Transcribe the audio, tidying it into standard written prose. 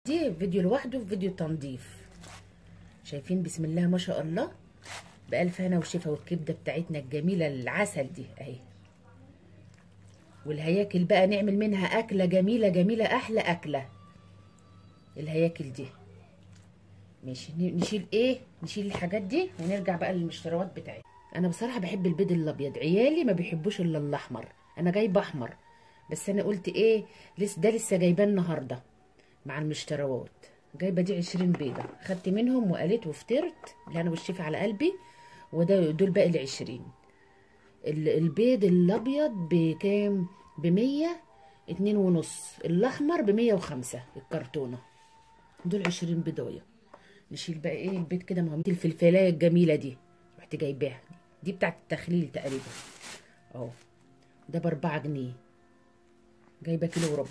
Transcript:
دي فيديو لوحده في فيديو تنظيف. شايفين بسم الله ما شاء الله، بألف هنا وشفا. والكبده بتاعتنا الجميله العسل دي اهي، والهياكل بقى نعمل منها اكله جميله جميله، احلى اكله الهياكل دي. ماشي، نشيل الحاجات دي ونرجع بقى للمشتروات بتاعتنا. انا بصراحه بحب البيض الابيض، عيالي ما بيحبوش الا الاحمر. انا جايبه احمر، بس انا قلت ايه، لسه جايباه النهارده مع المشتروات. جايبه دي 20 بيضه، خدت منهم وقليت وفطرت اللي انا والشيف على قلبي، دول باقي ال20. البيض الابيض بكام؟ ب100، 2.5. الاحمر ب105 الكرتونه. دول 20 بيضايه. نشيل بقى ايه البيض كده. ما هو الفلفلايه الجميله دي رحت جايباها، دي بتاعت التخليل تقريبا اهو. ده ب4 جنيه، جايبه كيلو وربع.